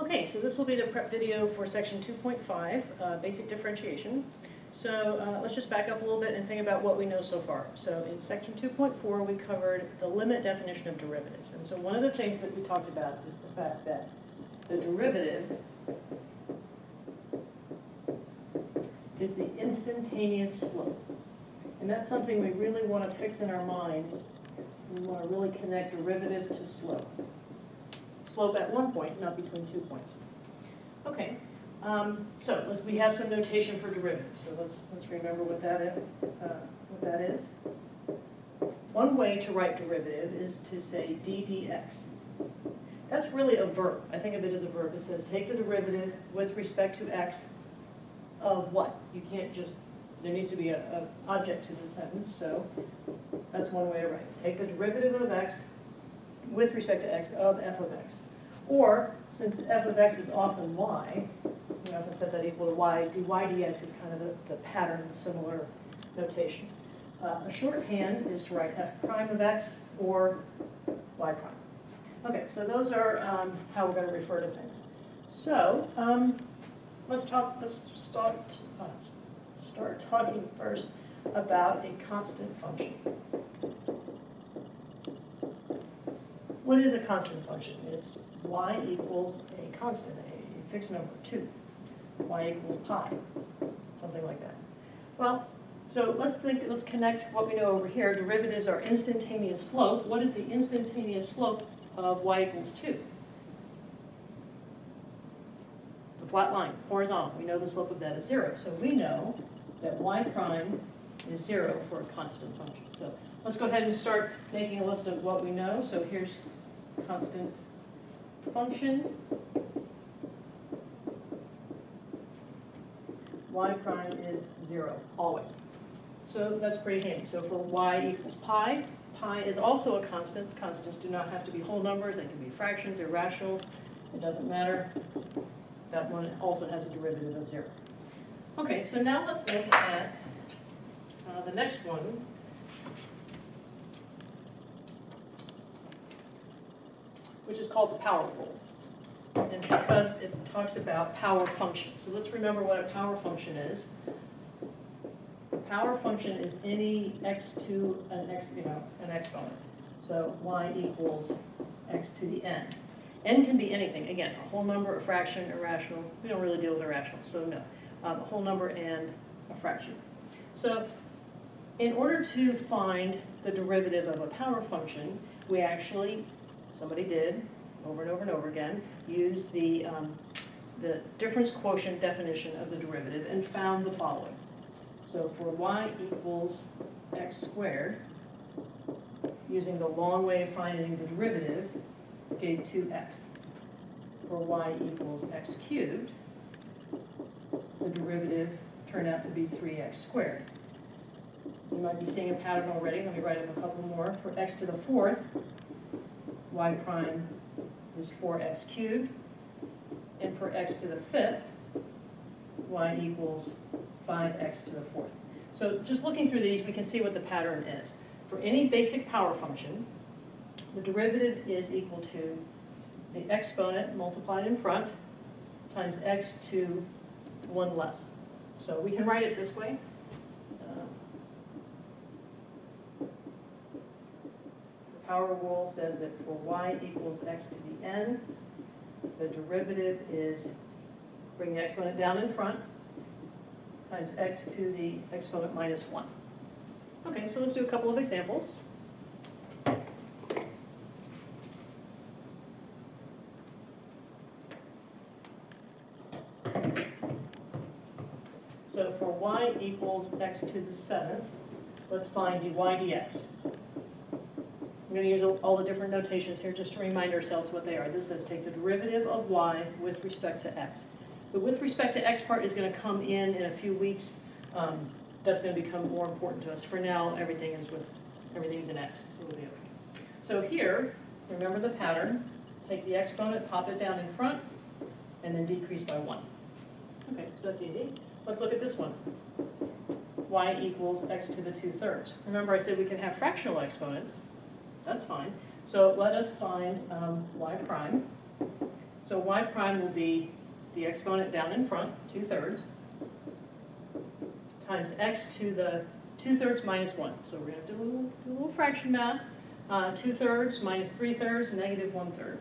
Okay, so this will be the prep video for section 2.5, basic differentiation. So let's just back up a little bit and think about what we know so far. So in section 2.4, we covered the limit definition of derivatives. And so one of the things that we talked about is the fact that the derivative is the instantaneous slope. And that's something we really want to fix in our minds. We want to really connect derivative to slope. Slope at one point, not between 2 points. Okay, so we have some notation for derivatives. So let's remember what that is. One way to write derivative is to say d dx. That's really a verb. I think of it as a verb. It says take the derivative with respect to x of what? You can't just, there needs to be an object to the sentence, so that's one way to write it. Take the derivative of x with respect to x of f of x. Or, since f of x is often y, we often set that equal to y, dy dx is kind of the pattern, similar notation. A shorthand is to write f prime of x or y prime. Okay, so those are how we're going to refer to things. So, let's start talking first about a constant function. What is a constant function? It's y equals a constant, a fixed number, 2. Y equals pi, something like that. Well, so let's connect what we know over here. Derivatives are instantaneous slope. What is the instantaneous slope of y equals 2? It's a flat line, horizontal. We know the slope of that is 0. So we know that y prime is 0 for a constant function. So let's go ahead and start making a list of what we know. So here's constant function. Y prime is 0, always. So that's pretty handy. So for y equals pi, pi is also a constant. Constants do not have to be whole numbers. They can be fractions, irrationals. It doesn't matter. That one also has a derivative of 0. Okay, so now let's look at the next one. Which is called the power rule. And it's because it talks about power functions. So let's remember what a power function is. A power function is any x to an exponent. So y equals x to the n. N can be anything. Again, a whole number, a fraction, irrational. We don't really deal with irrationals, so no. A whole number and a fraction. So in order to find the derivative of a power function, we actually, somebody did, over and over and over again, use the difference quotient definition of the derivative and found the following. So for y equals x squared, using the long way of finding the derivative, gave 2x. For y equals x cubed, the derivative turned out to be 3x squared. You might be seeing a pattern already. Let me write up a couple more. For x to the 4th, y prime is 4x cubed. And for x to the 5th, y equals 5x to the 4th. So just looking through these, we can see what the pattern is. For any basic power function, the derivative is equal to the exponent multiplied in front times x to 1 less. So we can write it this way. The power rule says that for y equals x to the n, the derivative is bring the exponent down in front times x to the exponent minus 1. Okay, so let's do a couple of examples. So for y equals x to the 7th, let's find dy dx. I'm going to use all the different notations here just to remind ourselves what they are. This says take the derivative of y with respect to x. The with respect to x part is going to come in a few weeks. That's going to become more important to us. For now, everything's in x, so we'll be okay. So here, remember the pattern. Take the exponent, pop it down in front, and then decrease by 1. Okay, so that's easy. Let's look at this one. Y equals x to the 2/3. Remember I said we can have fractional exponents. That's fine. So let us find y prime. So y prime will be the exponent down in front, 2/3, times x to the 2/3 minus 1. So we're going to do a little fraction math. 2/3 minus 3/3, negative 1/3.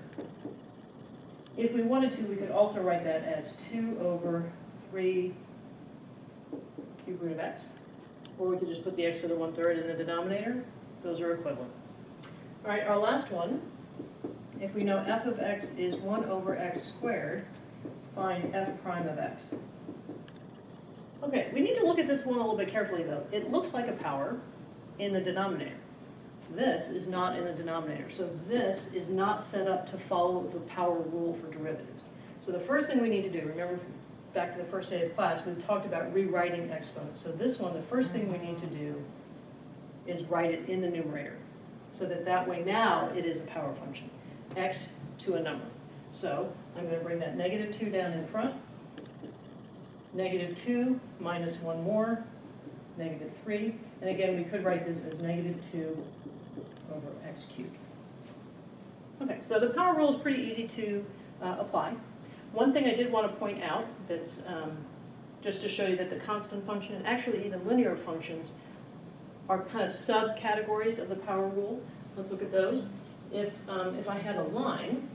If we wanted to, we could also write that as 2/3 cube root of x. Or we could just put the x to the 1/3 in the denominator. Those are equivalent. All right, our last one. If we know f of x is 1/x², find f prime of x. Okay, we need to look at this one a little bit carefully, though. It looks like a power in the denominator. This is not in the denominator, so this is not set up to follow the power rule for derivatives. So the first thing we need to do, remember back to the first day of class, we talked about rewriting exponents. So this one, the first thing we need to do is write it in the numerator, so that way now it is a power function, x to a number. So I'm going to bring that -2 down in front, -2 minus 1 more, -3, and again we could write this as -2/x³. Okay, so the power rule is pretty easy to apply. One thing I did want to point out that's just to show you that the constant function, and actually even linear functions, are kind of subcategories of the power rule. Let's look at those. If I had a line,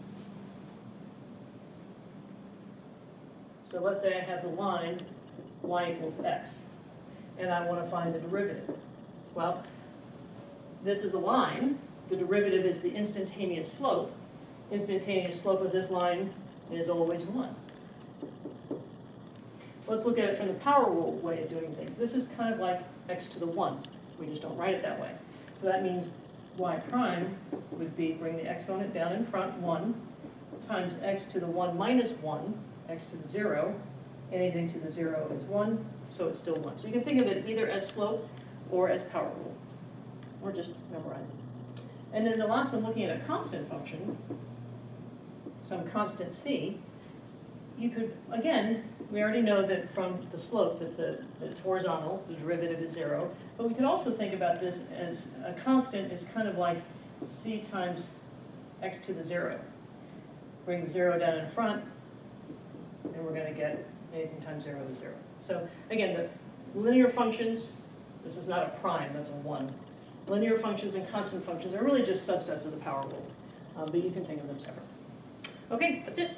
so let's say I have the line y equals x, and I want to find the derivative. Well, this is a line. The derivative is the instantaneous slope. Instantaneous slope of this line is always 1. Let's look at it from the power rule way of doing things. This is kind of like x to the 1. We just don't write it that way. So that means y prime would be, bring the exponent down in front, 1, times x to the 1 minus 1, x to the 0. Anything to the 0 is 1, so it's still 1. So you can think of it either as slope or as power rule, or just memorize it. And then the last one, looking at a constant function, some constant c, you could, again, we already know that from the slope that it's horizontal, the derivative is 0, but we could also think about this as a constant is kind of like c times x to the 0. Bring the 0 down in front, and we're going to get anything times 0 is 0. So again, the linear functions, this is not a prime, that's a 1. Linear functions and constant functions are really just subsets of the power rule, but you can think of them separately. Okay, that's it.